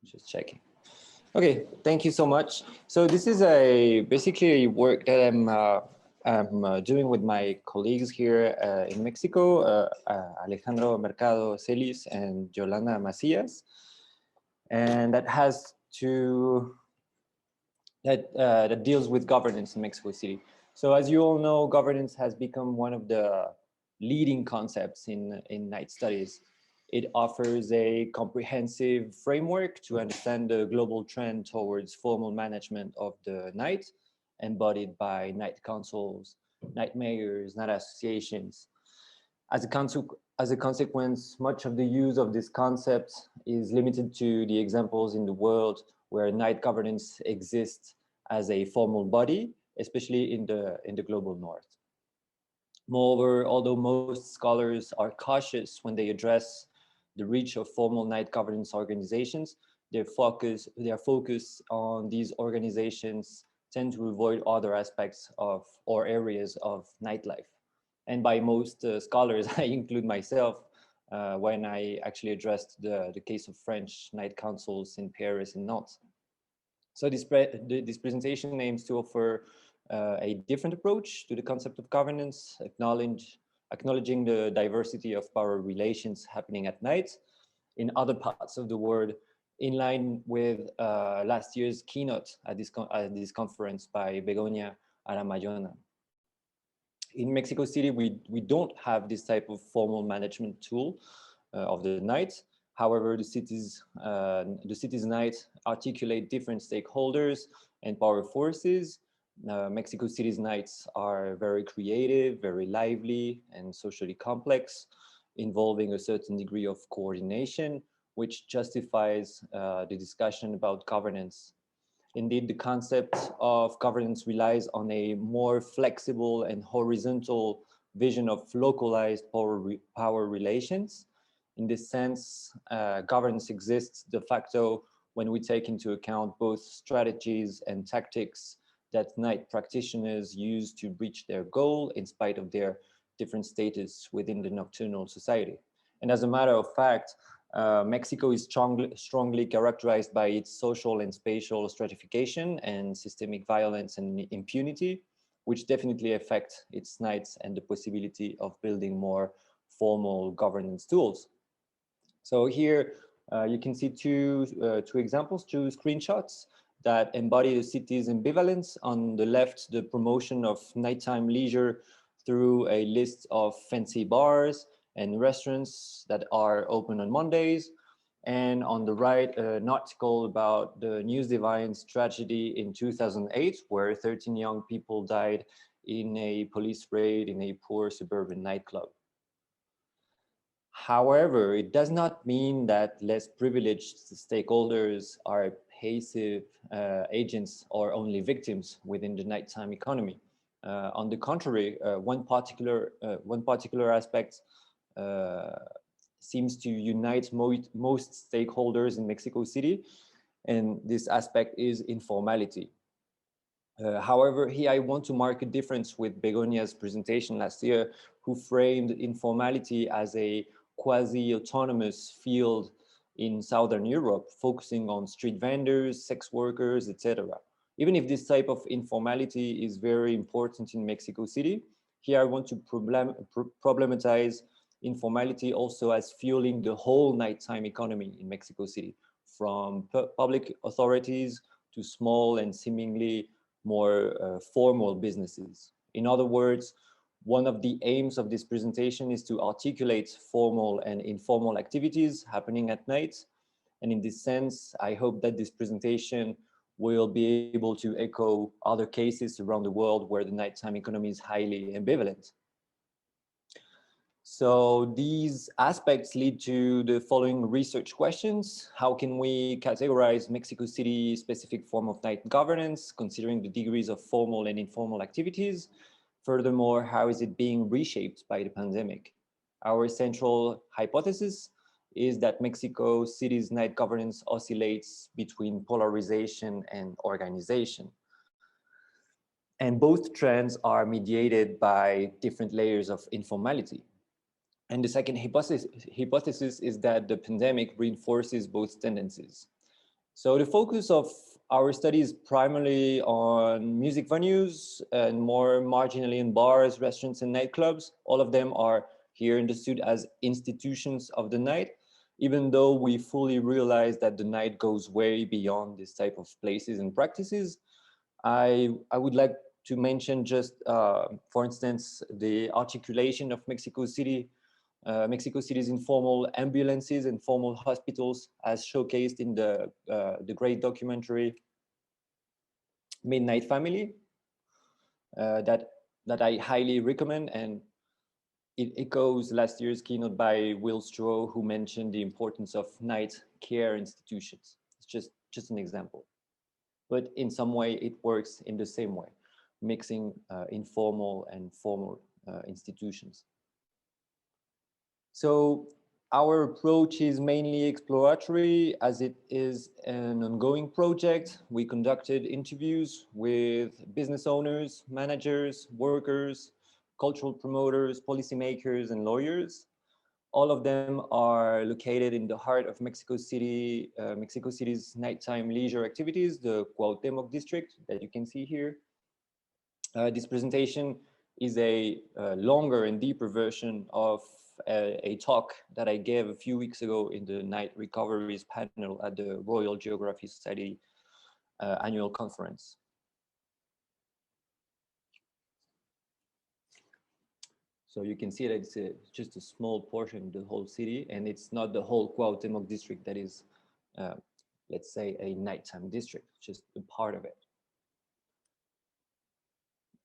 Just checking. Okay, thank you so much. So this is basically work that I'm doing with my colleagues here in Mexico, Alejandro Mercado Celis and Yolanda Macias, and that deals with governance in Mexico City. So as you all know, governance has become one of the leading concepts in night studies. It offers a comprehensive framework to understand the global trend towards formal management of the night, embodied by night councils, night mayors, night associations. As a consequence, much of the use of this concept is limited to the examples in the world where night governance exists as a formal body, especially in the global north. Moreover, although most scholars are cautious when they address the reach of formal night governance organizations, their focus on these organizations tend to avoid other aspects of or areas of nightlife. And by most scholars, I include myself, when I actually addressed the case of French night councils in Paris and Nantes. So this presentation aims to offer a different approach to the concept of governance, acknowledging the diversity of power relations happening at night in other parts of the world, in line with last year's keynote at this conference by Begoña Aramayona. In Mexico City, we don't have this type of formal management tool of the night. However, the city's night articulate different stakeholders and power forces. Mexico City's nights are very creative, very lively, and socially complex, involving a certain degree of coordination, which justifies the discussion about governance. Indeed, the concept of governance relies on a more flexible and horizontal vision of localized power relations. In this sense, governance exists de facto when we take into account both strategies and tactics that night practitioners use to reach their goal in spite of their different status within the nocturnal society. And as a matter of fact, Mexico is strongly characterized by its social and spatial stratification and systemic violence and impunity, which definitely affect its nights and the possibility of building more formal governance tools. So here you can see two examples, two screenshots that embody the city's ambivalence. On the left, the promotion of nighttime leisure through a list of fancy bars and restaurants that are open on Mondays. And on the right, an article about the News Divine's tragedy in 2008, where 13 young people died in a police raid in a poor suburban nightclub. However, it does not mean that less privileged stakeholders are passive agents or only victims within the nighttime economy. On the contrary, one particular aspect seems to unite most stakeholders in Mexico City, and this aspect is informality. However, here I want to mark a difference with Begoña's presentation last year, who framed informality as a quasi-autonomous field in Southern Europe, focusing on street vendors, sex workers, etc. Even if this type of informality is very important in Mexico City, here I want to problematize informality also as fueling the whole nighttime economy in Mexico City, from public authorities to small and seemingly more formal businesses. In other words, one of the aims of this presentation is to articulate formal and informal activities happening at night. And in this sense, I hope that this presentation will be able to echo other cases around the world where the nighttime economy is highly ambivalent. So these aspects lead to the following research questions. How can we categorize Mexico City specific form of night governance, considering the degrees of formal and informal activities? Furthermore, how is it being reshaped by the pandemic? Our central hypothesis is that Mexico City's night governance oscillates between polarization and organization. And both trends are mediated by different layers of informality. And the second hypothesis is that the pandemic reinforces both tendencies. So the focus of our study is primarily on music venues and more marginally in bars, restaurants, and nightclubs. All of them are here understood as institutions of the night, even though we fully realize that the night goes way beyond this type of places and practices. I would like to mention just, for instance, the articulation of Mexico City's informal ambulances and formal hospitals, as showcased in the great documentary Midnight Family, that I highly recommend, and it echoes last year's keynote by Will Stroh, who mentioned the importance of night care institutions. It's just an example, but in some way it works in the same way, mixing informal and formal institutions. So our approach is mainly exploratory, as it is an ongoing project. We conducted interviews with business owners, managers, workers, cultural promoters, policymakers, and lawyers. All of them are located in the heart of Mexico City, Mexico City's nighttime leisure activities, the Cuauhtemoc district that you can see here. This presentation is a longer and deeper version of a talk that I gave a few weeks ago in the Night Recoveries panel at the Royal Geography Society annual conference. So you can see that it's just a small portion of the whole city, and it's not the whole Cuauhtemoc district that is, let's say, a nighttime district, just a part of it.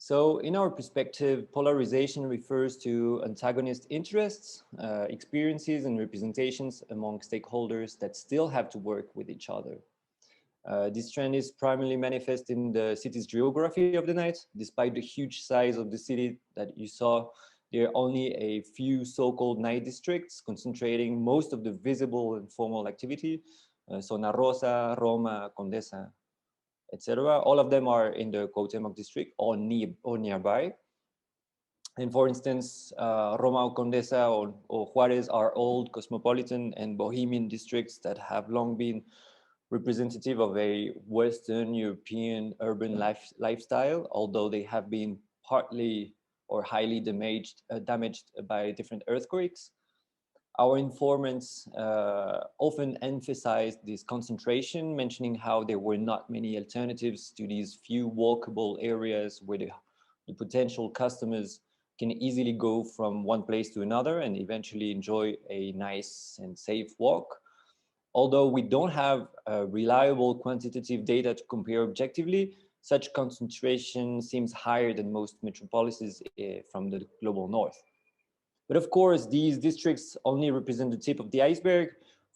So in our perspective, polarization refers to antagonist interests, experiences, and representations among stakeholders that still have to work with each other. This trend is primarily manifest in the city's geography of the night. Despite the huge size of the city that you saw, there are only a few so-called night districts concentrating most of the visible and formal activity. Zona Rosa, Roma, Condesa, etc. All of them are in the Cuauhtemoc district or nearby. And for instance, Roma or Condesa or Juarez are old cosmopolitan and bohemian districts that have long been representative of a Western European urban lifestyle, although they have been partly or highly damaged by different earthquakes. Our informants often emphasized this concentration, mentioning how there were not many alternatives to these few walkable areas where the potential customers can easily go from one place to another and eventually enjoy a nice and safe walk. Although we don't have reliable quantitative data to compare objectively, such concentration seems higher than most metropolises from the global north. But of course, these districts only represent the tip of the iceberg.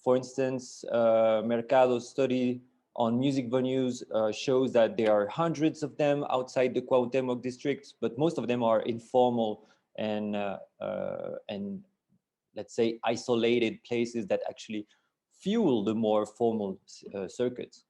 For instance, Mercado's study on music venues shows that there are hundreds of them outside the Cuauhtemoc district, but most of them are informal and let's say isolated places that actually fuel the more formal circuits.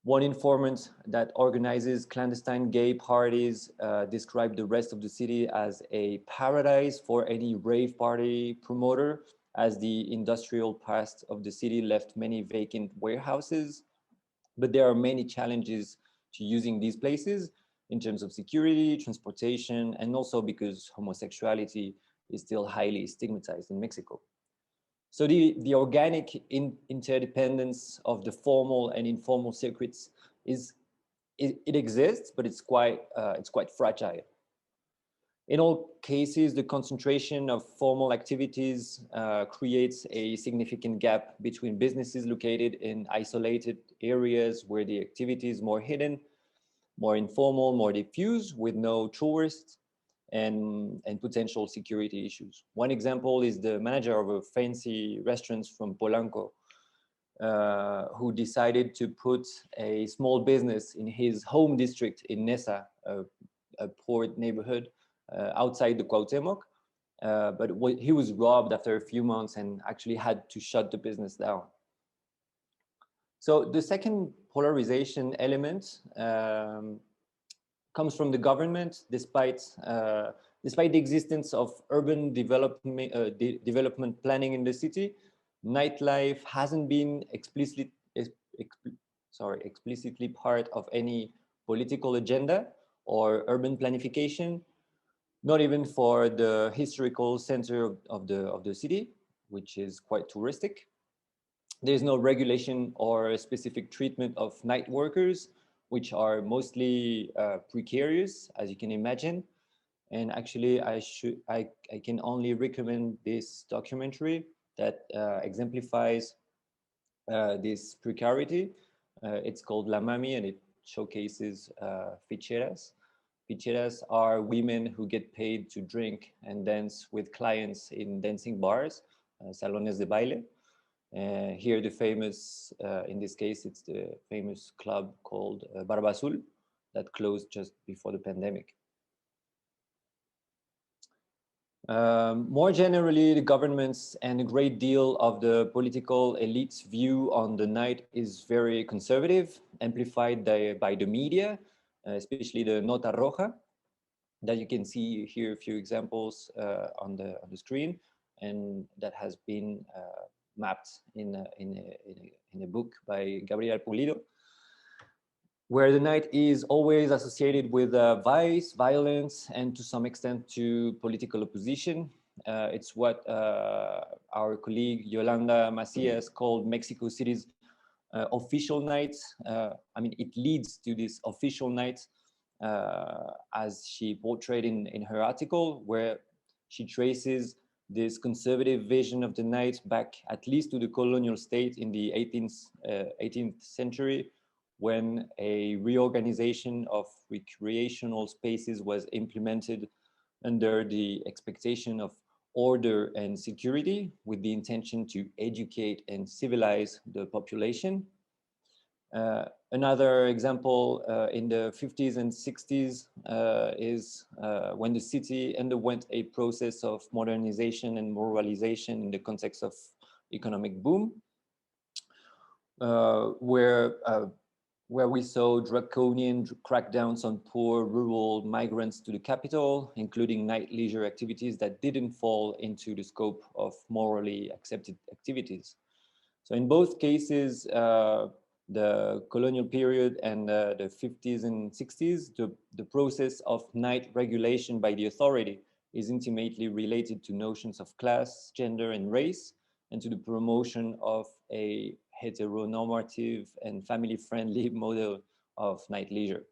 One informant that organizes clandestine gay parties described the rest of the city as a paradise for any rave party promoter, as the industrial past of the city left many vacant warehouses. But there are many challenges to using these places in terms of security, transportation, and also because homosexuality is still highly stigmatized in Mexico. So the organic interdependence of the formal and informal circuits it exists, but it's quite fragile. In all cases, the concentration of formal activities creates a significant gap between businesses located in isolated areas where the activity is more hidden, more informal, more diffuse, with no tourists and potential security issues. One example is the manager of a fancy restaurant from Polanco, who decided to put a small business in his home district in Nesa, a poor neighborhood outside the Cuauhtemoc. But he was robbed after a few months and actually had to shut the business down. So the second polarization element comes from the government. Despite the existence of urban development planning in the city, nightlife hasn't been explicitly part of any political agenda or urban planification, not even for the historical center of the city, which is quite touristic. There's no regulation or specific treatment of night workers, which are mostly precarious, as you can imagine. And actually, I can only recommend this documentary that exemplifies this precarity. It's called La Mami, and it showcases ficheras. Ficheras are women who get paid to drink and dance with clients in dancing bars, salones de baile. Here, the famous, in this case, it's the famous club called Barba Azul that closed just before the pandemic. More generally, the governments and a great deal of the political elite's view on the night is very conservative, amplified by the media, especially the Nota Roja, that you can see here a few examples on the screen, and that has been mapped in a book by Gabriel Pulido, where the night is always associated with vice, violence, and to some extent to political opposition. It's what our colleague Yolanda Macias called Mexico City's official night. I mean, it leads to this official night as she portrayed in her article, where she traces this conservative vision of the night back at least to the colonial state in the 18th century, when a reorganization of recreational spaces was implemented under the expectation of order and security, with the intention to educate and civilize the population. Another example in the 50s and 60s is when the city underwent a process of modernization and moralization in the context of economic boom, where we saw draconian crackdowns on poor rural migrants to the capital, including night leisure activities that didn't fall into the scope of morally accepted activities. So in both cases, the colonial period and the 50s and 60s, the process of night regulation by the authority is intimately related to notions of class, gender, and race, and to the promotion of a heteronormative and family-friendly model of night leisure.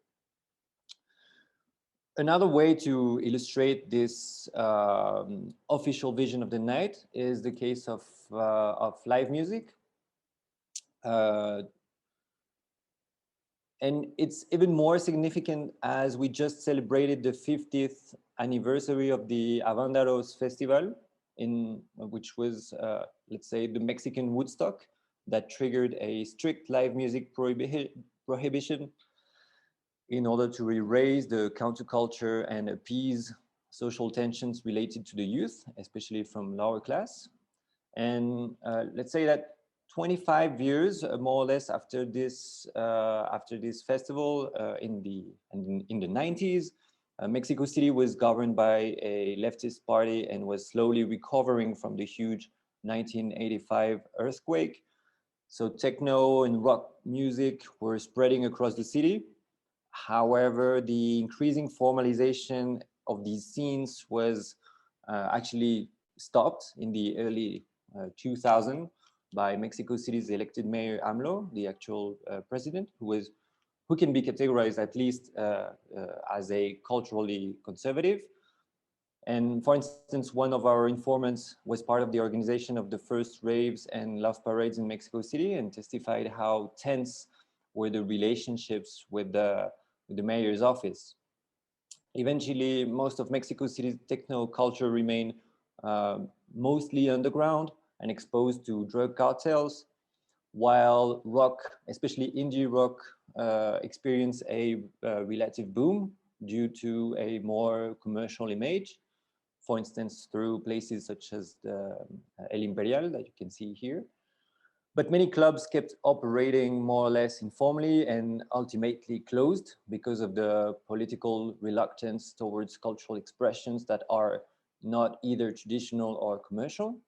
Another way to illustrate this official vision of the night is the case of live music. And it's even more significant as we just celebrated the 50th anniversary of the Avandaros Festival, which was, let's say, the Mexican Woodstock that triggered a strict live music prohibition in order to erase the counterculture and appease social tensions related to the youth, especially from lower class. And let's say that 25 years, more or less, after this festival in the 90s, Mexico City was governed by a leftist party and was slowly recovering from the huge 1985 earthquake. So techno and rock music were spreading across the city. However, the increasing formalization of these scenes was actually stopped in the early 2000 by Mexico City's elected mayor AMLO, the actual president, who can be categorized at least as a culturally conservative. And for instance, one of our informants was part of the organization of the first raves and love parades in Mexico City and testified how tense were the relationships with the mayor's office. Eventually, most of Mexico City's techno culture remained mostly underground and exposed to drug cartels, while rock, especially indie rock, experienced a relative boom due to a more commercial image. For instance, through places such as the El Imperial that you can see here. But many clubs kept operating more or less informally and ultimately closed because of the political reluctance towards cultural expressions that are not either traditional or commercial.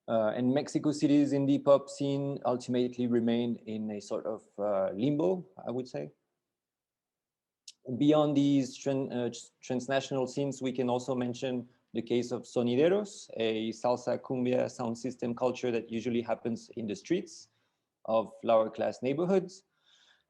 And Mexico City's indie pop scene ultimately remained in a sort of limbo, I would say. Beyond these transnational scenes, we can also mention the case of sonideros, a salsa cumbia sound system culture that usually happens in the streets of lower class neighborhoods.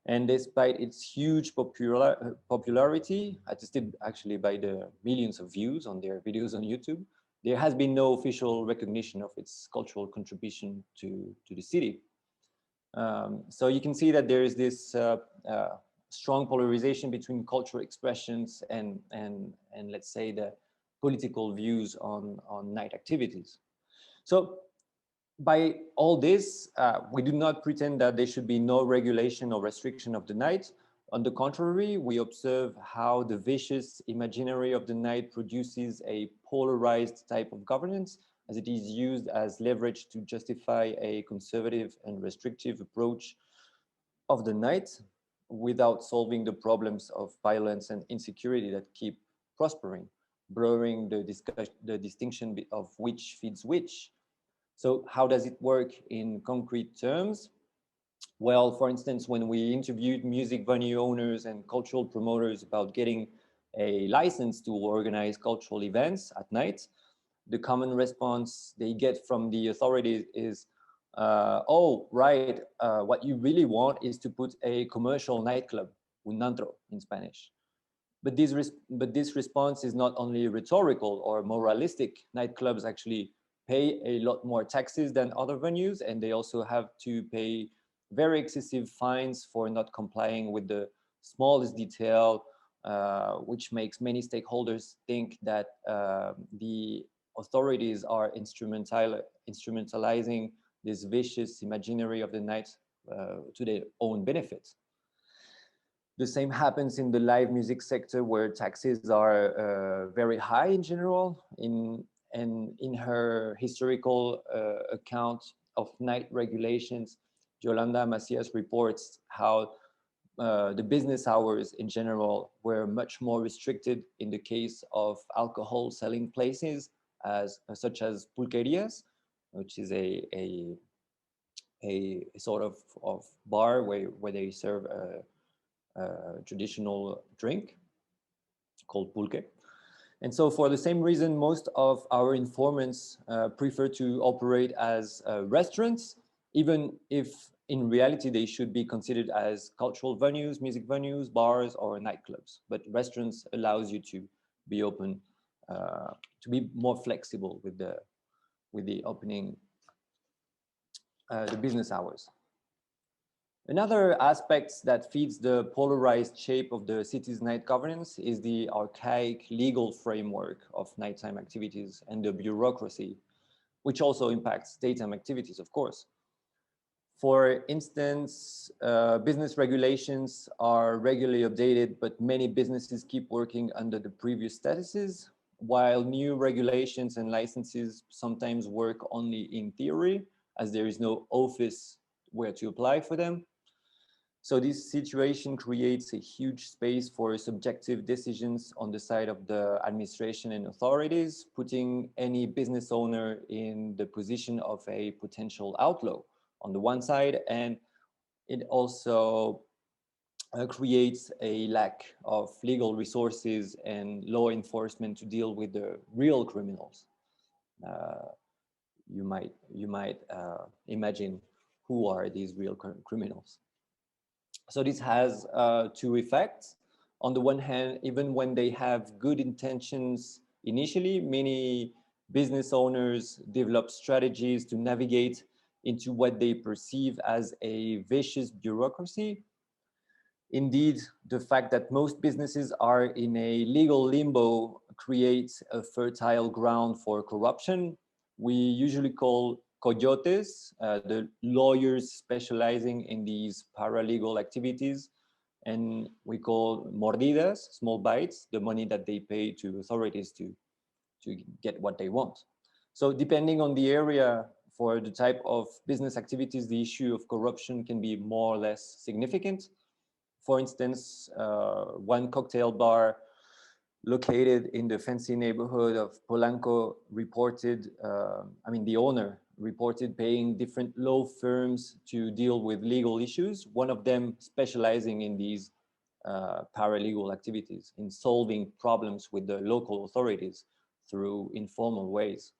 And despite its huge popularity, attested actually by the millions of views on their videos on YouTube, there has been no official recognition of its cultural contribution to the city. So you can see that there is this strong polarization between cultural expressions and let's say the political views on night activities. So by all this, we do not pretend that there should be no regulation or restriction of the night. On the contrary, we observe how the vicious imaginary of the night produces a polarized type of governance, as it is used as leverage to justify a conservative and restrictive approach of the night without solving the problems of violence and insecurity that keep prospering, blurring the distinction of which feeds which. So how does it work in concrete terms? Well, for instance, when we interviewed music venue owners and cultural promoters about getting a license to organize cultural events at night, the common response they get from the authorities is, oh, right, what you really want is to put a commercial nightclub, un antro in Spanish. But this response is not only rhetorical or moralistic. Nightclubs actually pay a lot more taxes than other venues, and they also have to pay very excessive fines for not complying with the smallest detail, which makes many stakeholders think that the authorities are instrumentalizing this vicious imaginary of the night to their own benefit. The same happens in the live music sector, where taxes are very high in general. In her historical account of night regulations, Yolanda Macias reports how the business hours in general were much more restricted in the case of alcohol selling places, such as pulquerias, which is a sort of bar where they serve traditional drink called pulque. And so for the same reason, most of our informants prefer to operate as restaurants, even if in reality they should be considered as cultural venues, music venues, bars, or nightclubs. But restaurants allows you to be open, to be more flexible with the opening, the business hours. Another aspect that feeds the polarized shape of the city's night governance is the archaic legal framework of nighttime activities and the bureaucracy, which also impacts daytime activities, of course. For instance, business regulations are regularly updated, but many businesses keep working under the previous statuses, while new regulations and licenses sometimes work only in theory, as there is no office where to apply for them. So this situation creates a huge space for subjective decisions on the side of the administration and authorities, putting any business owner in the position of a potential outlaw on the one side, and it also creates a lack of legal resources and law enforcement to deal with the real criminals. You might imagine who are these real criminals. So this has two effects. On the one hand, even when they have good intentions initially, many business owners develop strategies to navigate into what they perceive as a vicious bureaucracy. Indeed, the fact that most businesses are in a legal limbo creates a fertile ground for corruption. We usually call coyotes, the lawyers specializing in these paralegal activities, and we call mordidas, small bites, the money that they pay to authorities to get what they want. So depending on the area, for the type of business activities, the issue of corruption can be more or less significant. For instance, one cocktail bar located in the fancy neighborhood of Polanco reported, the owner reported paying different law firms to deal with legal issues, one of them specializing in these paralegal activities, in solving problems with the local authorities through informal ways.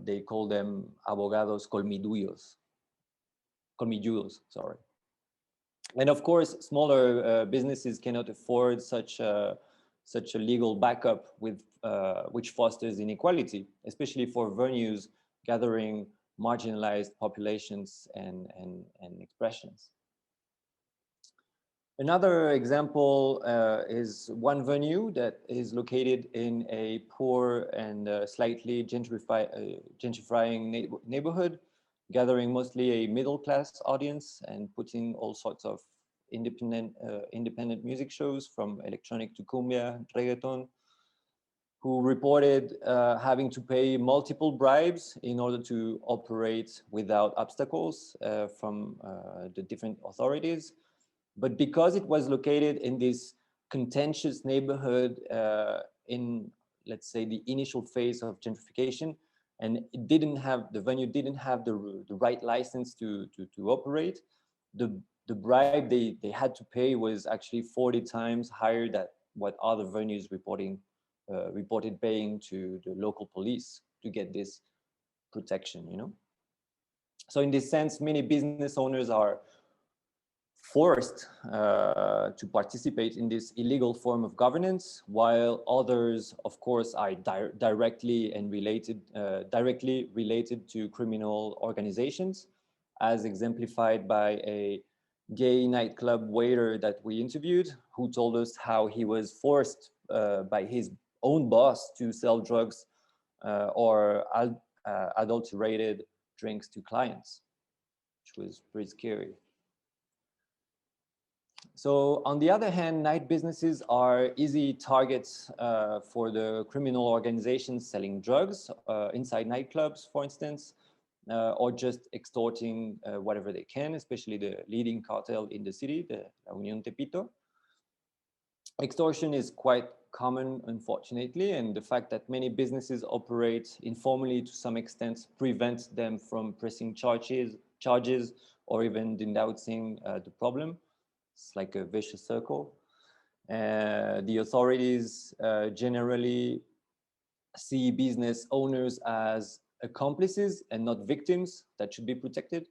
They call them abogados colmilludos, sorry. And of course, smaller businesses cannot afford such a legal backup with which fosters inequality, especially for venues gathering marginalized populations and expressions. Another example is one venue that is located in a poor and slightly gentrifying neighborhood, gathering mostly a middle-class audience and putting all sorts of independent music shows from electronic to cumbia, reggaeton, who reported having to pay multiple bribes in order to operate without obstacles from the different authorities. But because it was located in this contentious neighborhood in, let's say, the initial phase of gentrification, and it didn't have, the venue didn't have the right license to operate, the bribe they had to pay was actually 40 times higher than what other venues reported paying to the local police to get this protection, you know? So in this sense, many business owners are forced to participate in this illegal form of governance, while others, of course, are directly related to criminal organizations, as exemplified by a gay nightclub waiter that we interviewed, who told us how he was forced by his own boss to sell drugs or adulterated drinks to clients, which was pretty scary. So on the other hand, night businesses are easy targets for the criminal organizations selling drugs inside nightclubs, for instance, or just extorting whatever they can, especially the leading cartel in the city, the La Unión Tepito. Extortion is quite common, unfortunately, and the fact that many businesses operate informally to some extent prevents them from pressing charges or even denouncing the problem. It's like a vicious circle. The authorities generally see business owners as accomplices and not victims that should be protected,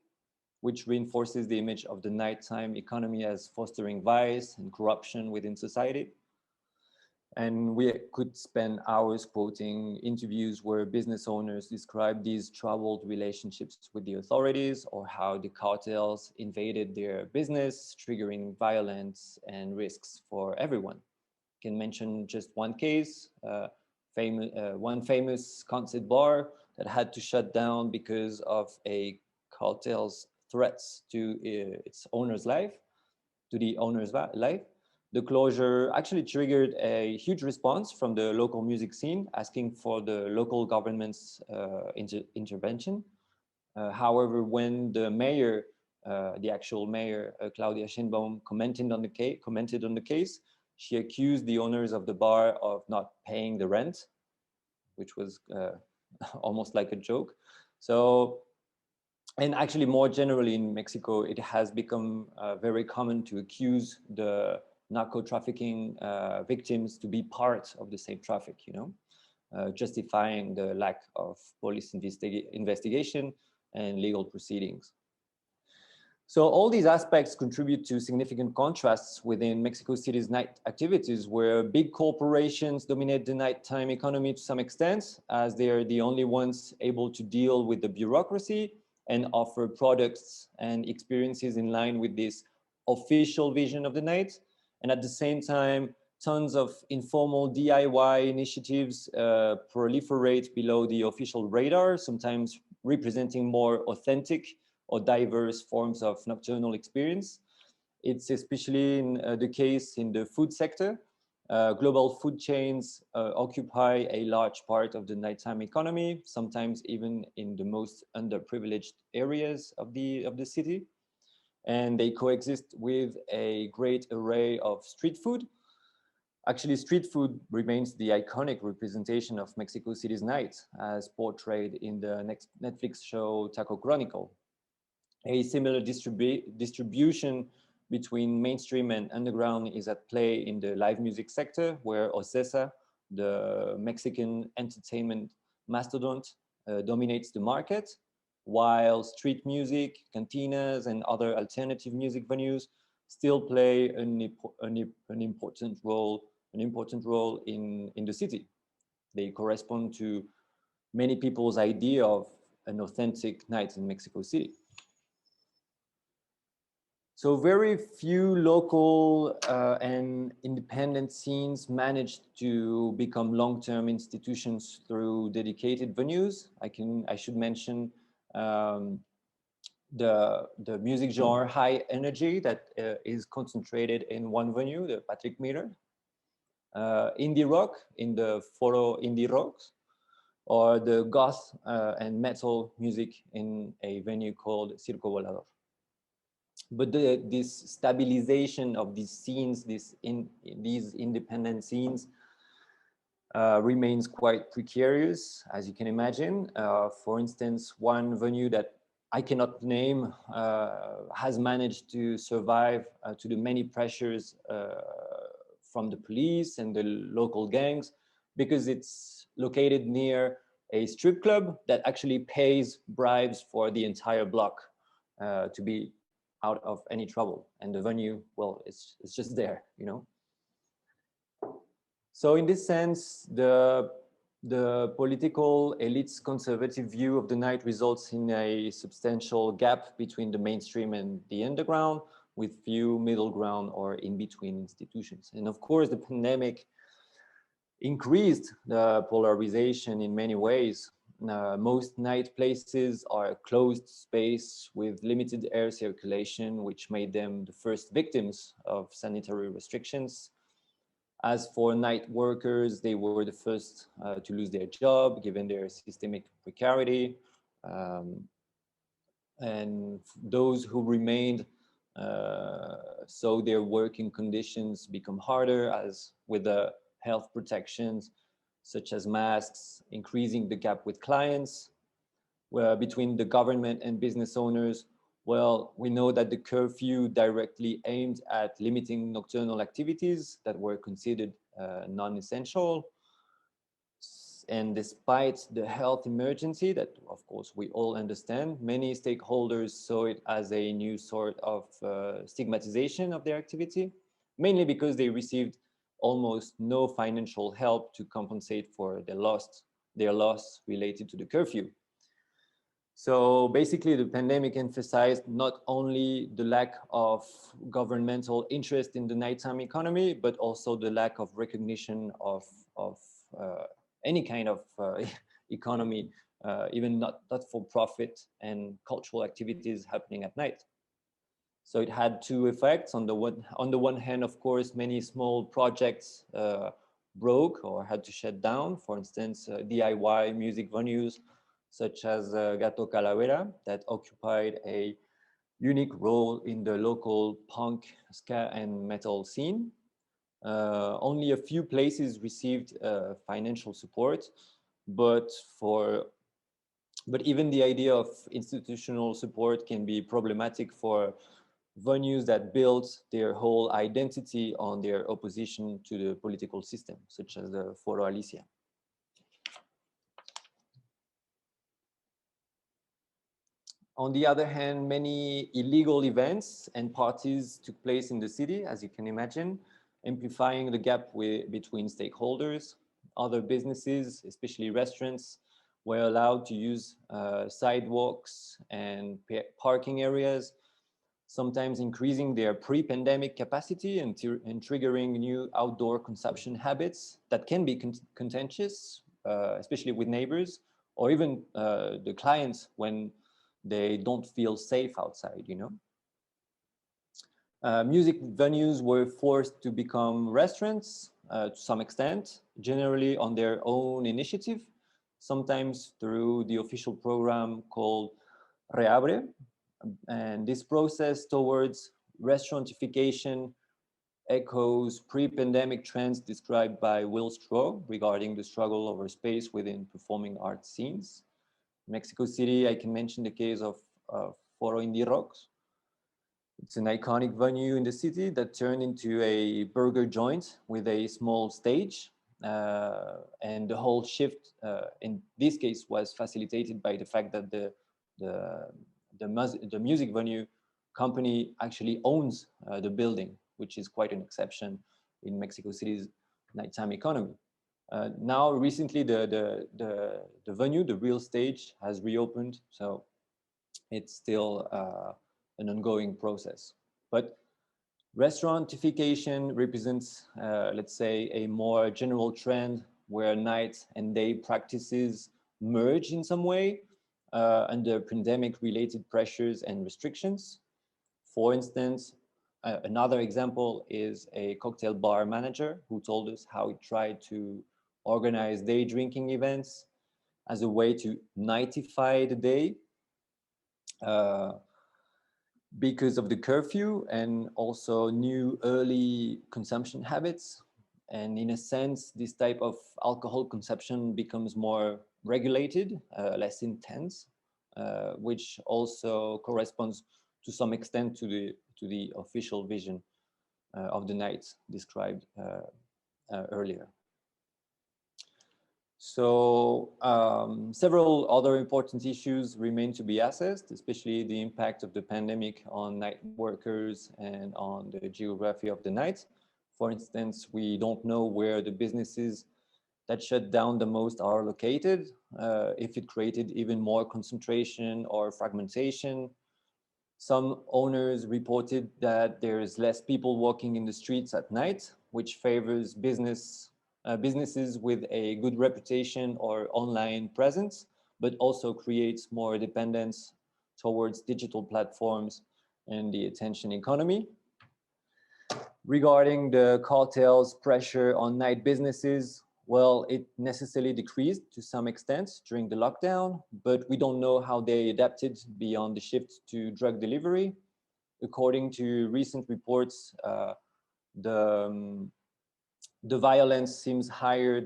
which reinforces the image of the nighttime economy as fostering vice and corruption within society. And we could spend hours quoting interviews where business owners describe these troubled relationships with the authorities, or how the cartels invaded their business, triggering violence and risks for everyone. I can mention just one case, one famous concert bar that had to shut down because of a cartel's threats to its owner's life, to the owner's life. The closure actually triggered a huge response from the local music scene, asking for the local government's intervention. However, when the mayor, the actual mayor, Claudia Sheinbaum, commented on the case, she accused the owners of the bar of not paying the rent, which was almost like a joke. So, and actually more generally in Mexico, it has become very common to accuse the narco trafficking victims to be part of the same traffic, you know, justifying the lack of police investigation and legal proceedings. So all these aspects contribute to significant contrasts within Mexico City's night activities, where big corporations dominate the nighttime economy to some extent, as they are the only ones able to deal with the bureaucracy and offer products and experiences in line with this official vision of the night. And at the same time, tons of informal DIY initiatives proliferate below the official radar, sometimes representing more authentic or diverse forms of nocturnal experience. It's especially the case in the food sector. Global food chains occupy a large part of the nighttime economy, sometimes even in the most underprivileged areas of the city. And they coexist with a great array of street food, Actually, street food remains the iconic representation of Mexico City's night, as portrayed in the next Netflix show Taco Chronicle. A similar distribution between mainstream and underground is at play in the live music sector, where Ocesa, the Mexican entertainment mastodont, dominates the market, while street music, cantinas, and other alternative music venues still play an important role in the city. They correspond to many people's idea of an authentic night in Mexico City. So very few local and independent scenes managed to become long-term institutions through dedicated venues. I should mention the music genre high energy that is concentrated in one venue, the Patrick Miller. Indie rock in the Foro Indie Rocks, or the goth and metal music in a venue called Circo Volador. But this stabilization of these scenes, these independent scenes, remains quite precarious, as you can imagine. For instance, one venue that I cannot name has managed to survive to the many pressures from the police and the local gangs, because it's located near a strip club that actually pays bribes for the entire block to be out of any trouble. And the venue, well, it's just there, you know. So in this sense, the political elite's conservative view of the night results in a substantial gap between the mainstream and the underground, with few middle ground or in-between institutions. And of course, the pandemic increased the polarization in many ways. Most night places are a closed space with limited air circulation, which made them the first victims of sanitary restrictions. As for night workers, they were the first to lose their job, given their systemic precarity. And those who remained so their working conditions become harder, as with the health protections such as masks, increasing the gap with clients, where between the government and business owners. Well, we know that the curfew directly aimed at limiting nocturnal activities that were considered non-essential. And despite the health emergency that, of course, we all understand, many stakeholders saw it as a new sort of stigmatization of their activity, mainly because they received almost no financial help to compensate for their loss related to the curfew. So basically, the pandemic emphasized not only the lack of governmental interest in the nighttime economy, but also the lack of recognition of any kind of economy, even not for profit and cultural activities happening at night. So it had two effects. On the one hand, of course, many small projects broke or had to shut down. For instance, DIY music venues such as Gato Calavera, that occupied a unique role in the local punk, ska, and metal scene. Only a few places received financial support, but even the idea of institutional support can be problematic for venues that build their whole identity on their opposition to the political system, such as the Foro Alicia. On the other hand, many illegal events and parties took place in the city, as you can imagine, amplifying the gap between stakeholders. Other businesses, especially restaurants, were allowed to use sidewalks and parking areas, sometimes increasing their pre-pandemic capacity and triggering new outdoor consumption habits that can be contentious, especially with neighbors, or even the clients when they don't feel safe outside, you know. Music venues were forced to become restaurants to some extent, generally on their own initiative, sometimes through the official program called Reabre. And this process towards restaurantification echoes pre-pandemic trends described by Will Stroh regarding the struggle over space within performing art scenes. Mexico City, I can mention the case of Foro Indie Rocks. It's an iconic venue in the city that turned into a burger joint with a small stage. And the whole shift in this case was facilitated by the fact that the music venue company actually owns the building, which is quite an exception in Mexico City's nighttime economy. Now, recently, the venue, the real stage, has reopened, so it's still an ongoing process. But restaurantification represents, let's say, a more general trend where night and day practices merge in some way under pandemic-related pressures and restrictions. For instance, another example is a cocktail bar manager who told us how he tried to organize day drinking events as a way to nightify the day because of the curfew and also new early consumption habits. And in a sense, this type of alcohol consumption becomes more regulated, less intense, which also corresponds to some extent to the official vision of the night described earlier. So several other important issues remain to be assessed, especially the impact of the pandemic on night workers and on the geography of the night. For instance, we don't know where the businesses that shut down the most are located, if it created even more concentration or fragmentation. Some owners reported that there is less people walking in the streets at night, which favors businesses with a good reputation or online presence, but also creates more dependence towards digital platforms and the attention economy. Regarding the cartel's pressure on night businesses, well, it necessarily decreased to some extent during the lockdown, but we don't know how they adapted beyond the shift to drug delivery. According to recent reports, the violence seems higher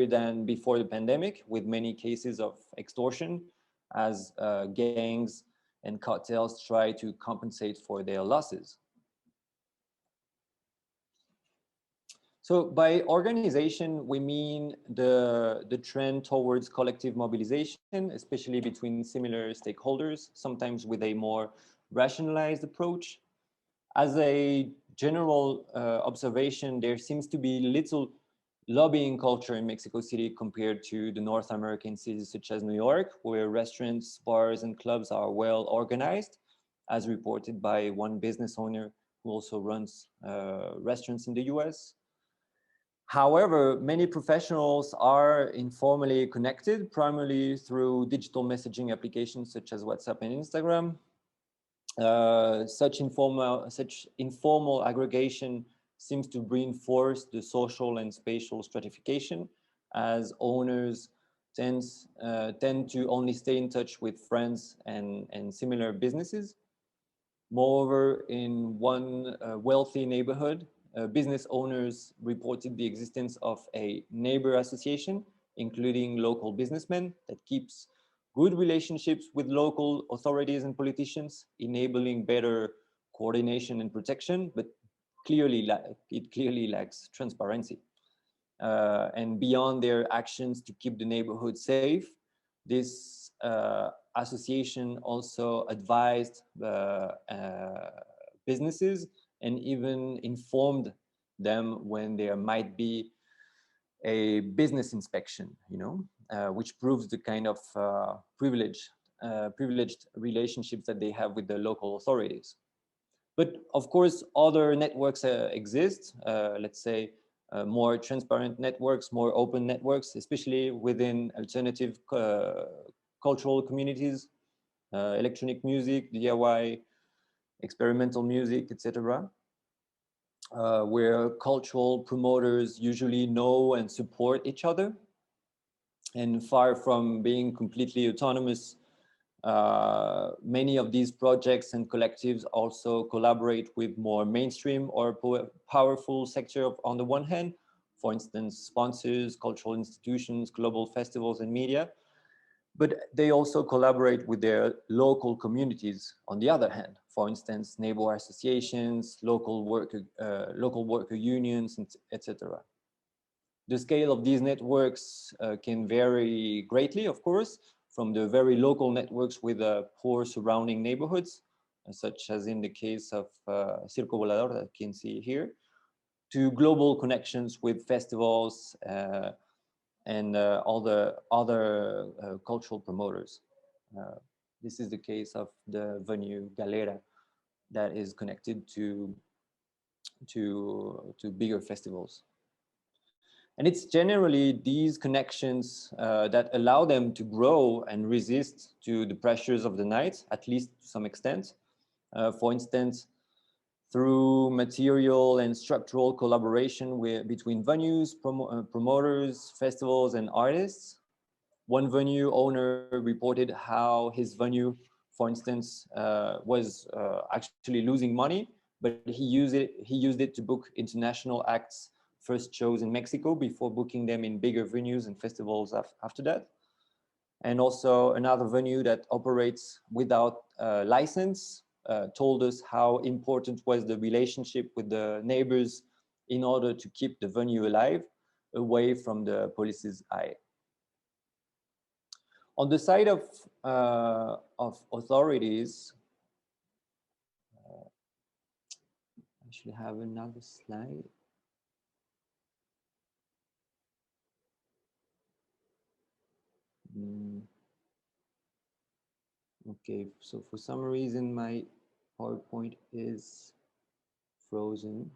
than before the pandemic, with many cases of extortion as gangs and cartels try to compensate for their losses. So by organization, we mean the trend towards collective mobilization, especially between similar stakeholders, sometimes with a more rationalized approach. As a general observation, there seems to be little lobbying culture in Mexico City compared to the North American cities such as New York, where restaurants, bars, and clubs are well organized, as reported by one business owner who also runs restaurants in the US. However, many professionals are informally connected, primarily through digital messaging applications such as WhatsApp and Instagram. Such informal aggregation seems to reinforce the social and spatial stratification, as owners tend to only stay in touch with friends and similar businesses. Moreover, in one wealthy neighborhood, business owners reported the existence of a neighbor association, including local businessmen, that keeps good relationships with local authorities and politicians, enabling better coordination and protection, but it clearly lacks transparency. And beyond their actions to keep the neighborhood safe, this association also advised businesses and even informed them when there might be a business inspection, which proves the kind of privileged relationships that they have with the local authorities. But of course, other networks exist, let's say more transparent networks, more open networks, especially within alternative cultural communities, electronic music, DIY, experimental music, etc., where cultural promoters usually know and support each other. And far from being completely autonomous, Many of these projects and collectives also collaborate with more mainstream or powerful sector on the one hand, for instance, sponsors, cultural institutions, global festivals and media, but they also collaborate with their local communities on the other hand, for instance, neighbor associations, local worker unions, etc. The scale of these networks can vary greatly, of course, from the very local networks with poor surrounding neighborhoods, such as in the case of Circo Volador that you can see here, to global connections with festivals and all the other cultural promoters. This is the case of the venue Galera that is connected to bigger festivals. And it's generally these connections that allow them to grow and resist to the pressures of the night, at least to some extent. For instance, through material and structural collaboration between venues, promoters, festivals, and artists. One venue owner reported how his venue, for instance, was actually losing money, but he used it to book international acts first shows in Mexico before booking them in bigger venues and festivals after that. And also another venue that operates without license told us how important was the relationship with the neighbors in order to keep the venue alive, away from the police's eye. On the side of authorities, I should have another slide. Okay, so for some reason my PowerPoint is frozen.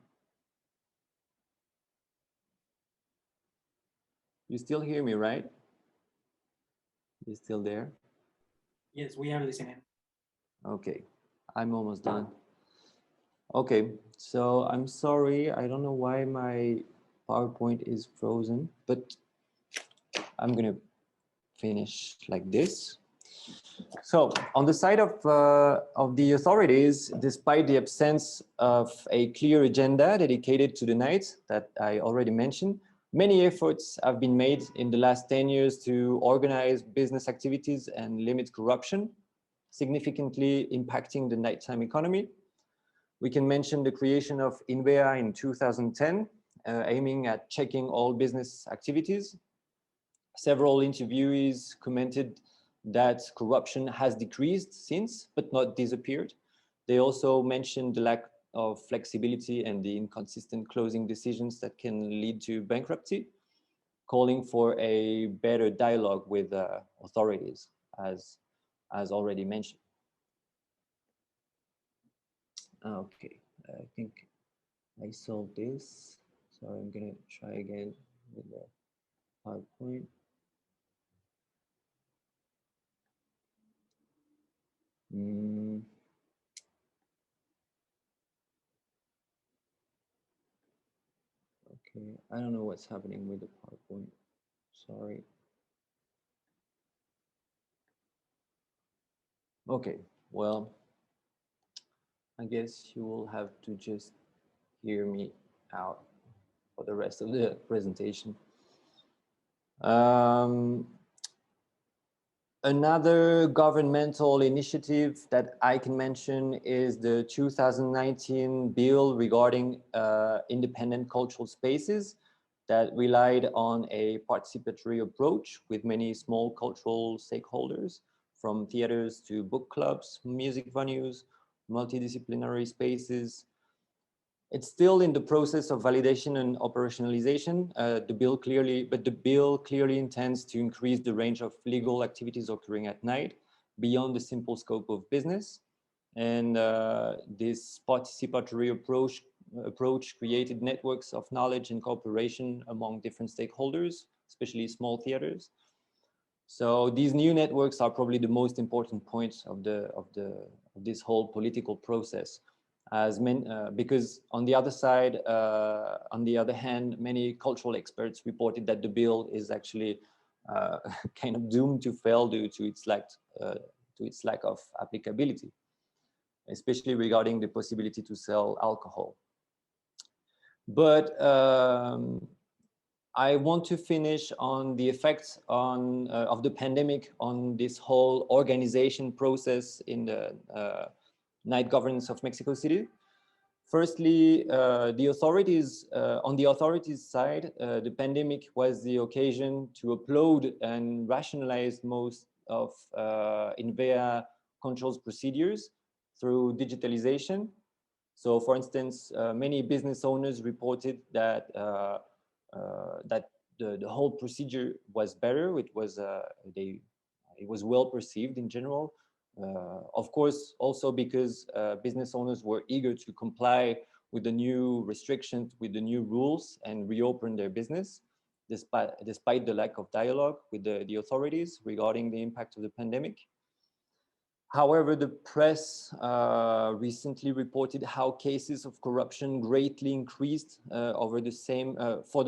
You still hear me, right? You still there? Yes, we are listening. Okay, I'm almost done. Okay, so I'm sorry, I don't know why my PowerPoint is frozen, but I'm gonna finish like this. So on the side of the authorities, despite the absence of a clear agenda dedicated to the night that I already mentioned, many efforts have been made in the last 10 years to organize business activities and limit corruption, significantly impacting the nighttime economy. We can mention the creation of Invera in 2010, aiming at checking all business activities. Several interviewees commented that corruption has decreased since, but not disappeared. They also mentioned the lack of flexibility and the inconsistent closing decisions that can lead to bankruptcy, calling for a better dialogue with authorities, as already mentioned. Okay, I think I solved this. So I'm gonna try again with the PowerPoint. Okay, I don't know what's happening with the PowerPoint. Sorry. Okay, well, I guess you will have to just hear me out for the rest of the presentation. Another governmental initiative that I can mention is the 2019 bill regarding independent cultural spaces that relied on a participatory approach with many small cultural stakeholders, from theaters to book clubs, music venues, multidisciplinary spaces. It's still in the process of validation and operationalization. The bill clearly intends to increase the range of legal activities occurring at night beyond the simple scope of business. And this participatory approach created networks of knowledge and cooperation among different stakeholders, especially small theaters. So these new networks are probably the most important points of this whole political process, because on the other hand, many cultural experts reported that the bill is actually kind of doomed to fail due to its to its lack of applicability, especially regarding the possibility to sell alcohol. But I want to finish on the effects of the pandemic on this whole organization process in the night governance of Mexico City. Firstly, the authorities, on the authorities' side, the pandemic was the occasion to upload and rationalize most of Invera controls procedures through digitalization. So, for instance, many business owners reported that that the whole procedure was better. It was well perceived in general. Of course, also because business owners were eager to comply with the new restrictions, with the new rules, and reopen their business, despite the lack of dialogue with the authorities regarding the impact of the pandemic. However, the press recently reported how cases of corruption greatly increased for the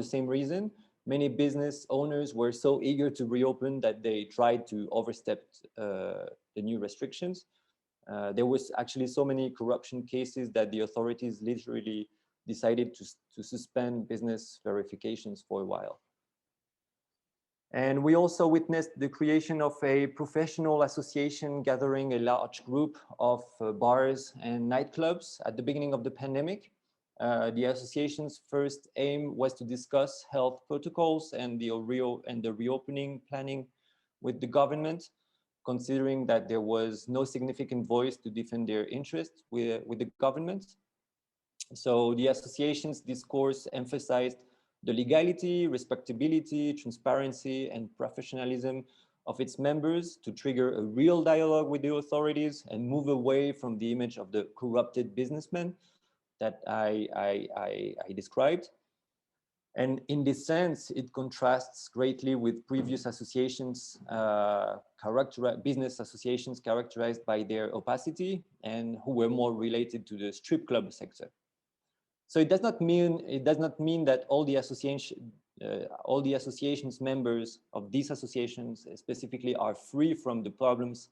same reason. Many business owners were so eager to reopen that they tried to overstep the new restrictions. There was actually so many corruption cases that the authorities literally decided to suspend business verifications for a while. And we also witnessed the creation of a professional association gathering a large group of bars and nightclubs at the beginning of the pandemic. The association's first aim was to discuss health protocols and the reopening planning with the government, considering that there was no significant voice to defend their interests with the government. So the association's discourse emphasized the legality, respectability, transparency, and professionalism of its members to trigger a real dialogue with the authorities and move away from the image of the corrupted businessman that I described. And in this sense, it contrasts greatly with previous associations, business associations characterized by their opacity and who were more related to the strip club sector. So it does not mean that all the associations members of these associations specifically are free from the problems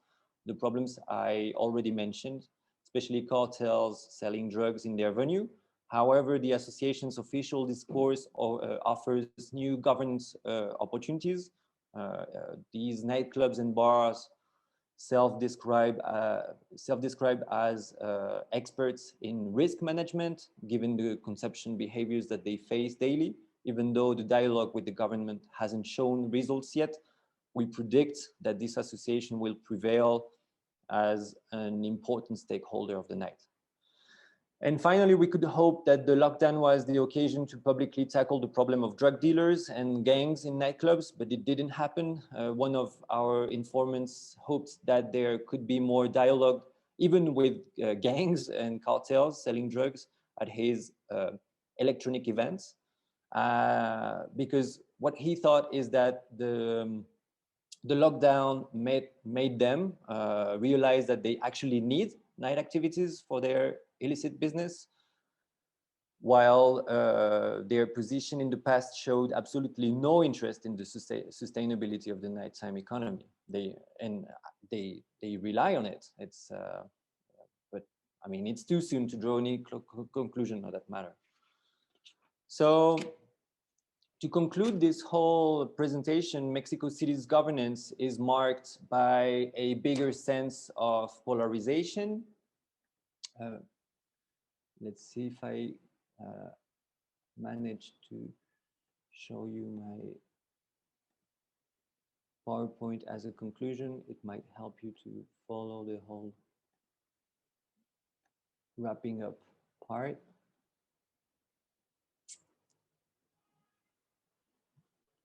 I already mentioned, especially cartels selling drugs in their venue. However, the association's official discourse offers new governance opportunities. These nightclubs and bars self-describe as experts in risk management, given the consumption behaviors that they face daily. Even though the dialogue with the government hasn't shown results yet, we predict that this association will prevail as an important stakeholder of the night. And finally, we could hope that the lockdown was the occasion to publicly tackle the problem of drug dealers and gangs in nightclubs, but it didn't happen. One of our informants hoped that there could be more dialogue, even with gangs and cartels selling drugs at his electronic events, because what he thought is that the lockdown made them realize that they actually need night activities for their illicit business, while their position in the past showed absolutely no interest in the sustainability of the nighttime economy. They rely on it. But I mean, it's too soon to draw any conclusion on that matter. So, to conclude this whole presentation, Mexico City's governance is marked by a bigger sense of polarization. Let's see if I manage to show you my PowerPoint as a conclusion. It might help you to follow the whole wrapping up part.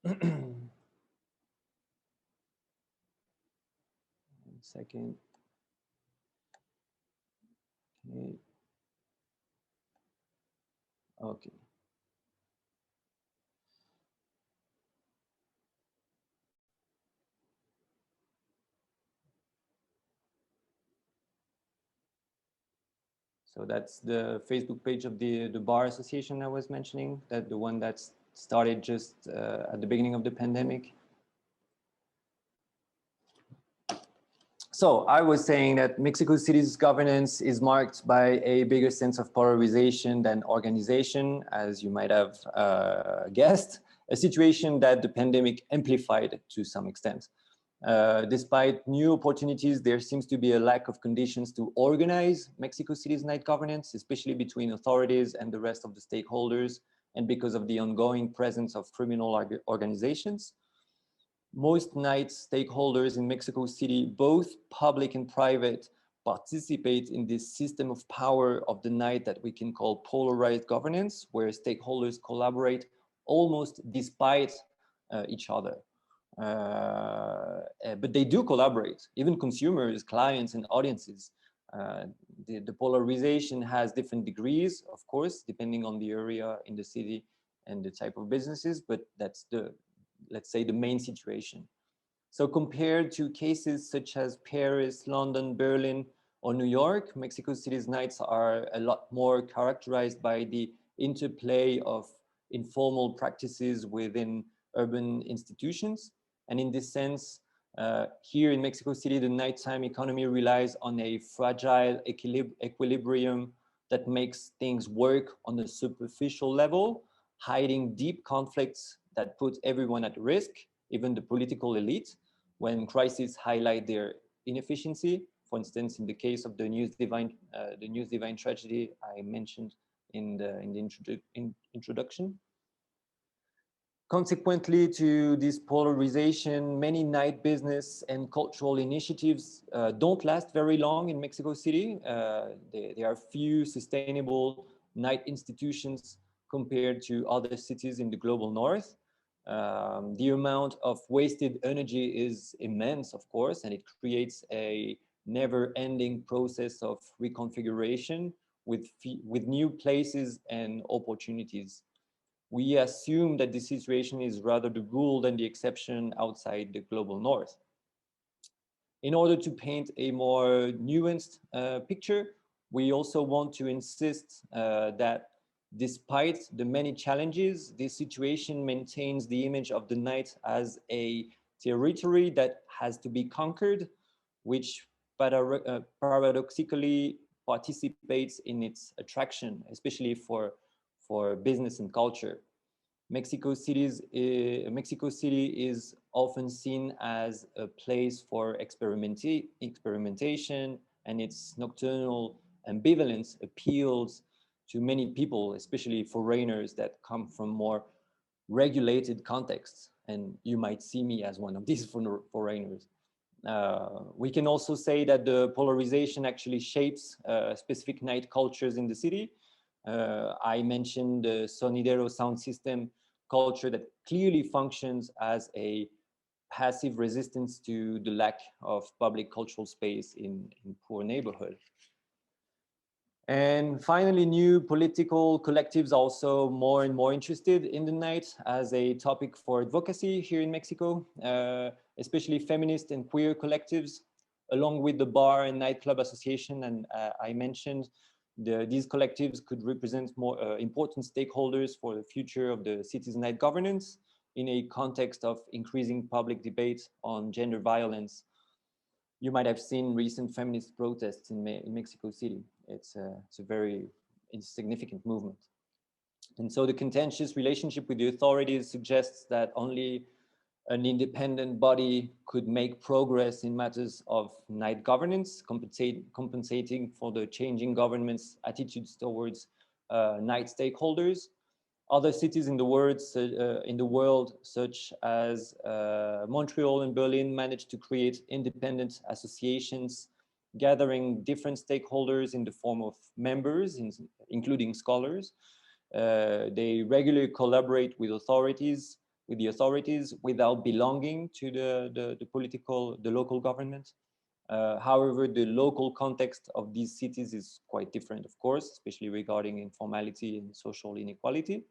One second. Okay. Okay. So that's the Facebook page of the bar association I was mentioning, that the one that started just at the beginning of the pandemic. So I was saying that Mexico City's governance is marked by a bigger sense of polarization than organization, as you might have guessed, a situation that the pandemic amplified to some extent. Despite new opportunities, there seems to be a lack of conditions to organize Mexico City's night governance, especially between authorities and the rest of the stakeholders, and because of the ongoing presence of criminal organizations. Most night stakeholders in Mexico City, both public and private, participate in this system of power of the night that we can call polarized governance, where stakeholders collaborate almost despite each other. But they do collaborate, even consumers, clients, and audiences. The polarization has different degrees, of course, depending on the area in the city and the type of businesses, but that's the, let's say, the main situation. So compared to cases such as Paris, London, Berlin, or New York, Mexico City's nights are a lot more characterized by the interplay of informal practices within urban institutions. And in this sense, here in Mexico City, the nighttime economy relies on a fragile equilibrium that makes things work on a superficial level, hiding deep conflicts that put everyone at risk, even the political elite, when crises highlight their inefficiency. For instance, in the case of the News Divine tragedy I mentioned in the introduction. Consequently to this polarization, many night business and cultural initiatives don't last very long in Mexico City. There are few sustainable night institutions compared to other cities in the global north. The amount of wasted energy is immense, of course, and it creates a never-ending process of reconfiguration with new places and opportunities. We assume that this situation is rather the rule than the exception outside the global north. In order to paint a more nuanced picture, we also want to insist that despite the many challenges, this situation maintains the image of the night as a territory that has to be conquered, which paradoxically participates in its attraction, especially for business and culture. Mexico City is often seen as a place for experimentation, and its nocturnal ambivalence appeals to many people, especially foreigners that come from more regulated contexts. And you might see me as one of these foreigners. We can also say that the polarization actually shapes specific night cultures in the city. I mentioned the sonidero sound system culture that clearly functions as a passive resistance to the lack of public cultural space in poor neighborhoods. And finally, new political collectives also more and more interested in the night as a topic for advocacy here in Mexico, especially feminist and queer collectives, along with the Bar and Nightclub Association. And I mentioned these collectives could represent more important stakeholders for the future of the city's night governance in a context of increasing public debate on gender violence. You might have seen recent feminist protests in Mexico City. It's a very significant movement. And so the contentious relationship with the authorities suggests that only an independent body could make progress in matters of night governance, compensating for the changing government's attitudes towards night stakeholders. Other cities in the world, such as Montreal and Berlin, managed to create independent associations, gathering different stakeholders in the form of members, including scholars. They regularly collaborate with the authorities without belonging to the local government. However, the local context of these cities is quite different, of course, especially regarding informality and social inequality.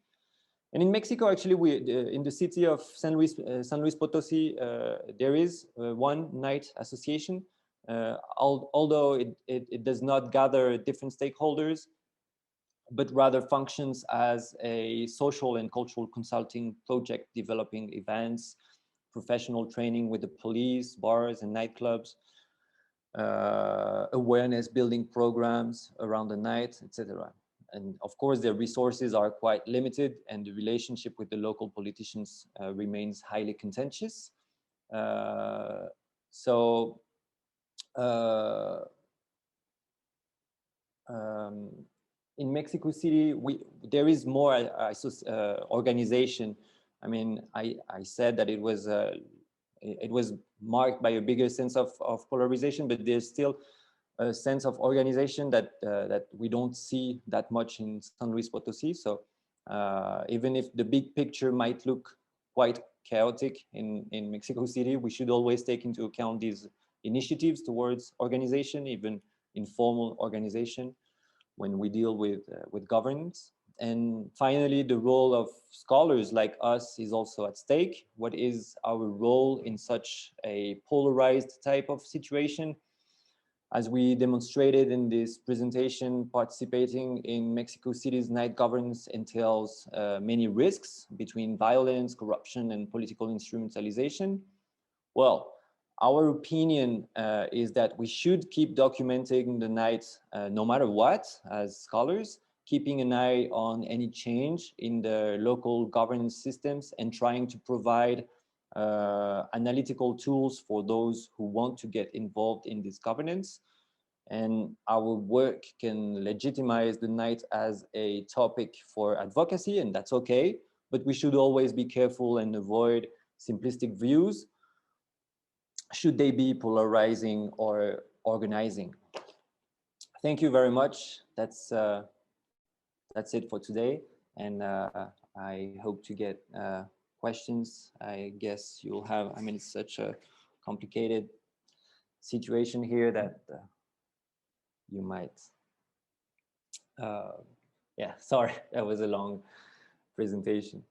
And in Mexico, actually, in the city of San Luis Potosi, there is one night association, although it does not gather different stakeholders, but rather functions as a social and cultural consulting project, developing events, professional training with the police, bars, and nightclubs. awareness building programs around the night, etc. And of course, their resources are quite limited, and the relationship with the local politicians remains highly contentious. So in Mexico City, there is more organization. I mean, I said that it was marked by a bigger sense of polarization, but there's still a sense of organization that that we don't see that much in San Luis Potosí. So even if the big picture might look quite chaotic in Mexico City, we should always take into account these initiatives towards organization, even informal organization, when we deal with governance. And finally, the role of scholars like us is also at stake. What is our role in such a polarized type of situation? As we demonstrated in this presentation, participating in Mexico City's night governance entails many risks between violence, corruption, and political instrumentalization. Well, our opinion is that we should keep documenting the night no matter what as scholars, keeping an eye on any change in the local governance systems and trying to provide analytical tools for those who want to get involved in this governance. And our work can legitimize the night as a topic for advocacy, and that's okay, but we should always be careful and avoid simplistic views, should they be polarizing or organizing. Thank you very much. That's it for today, and I hope to get questions. I guess you'll have, I mean, it's such a complicated situation here that you might, yeah, sorry, that was a long presentation.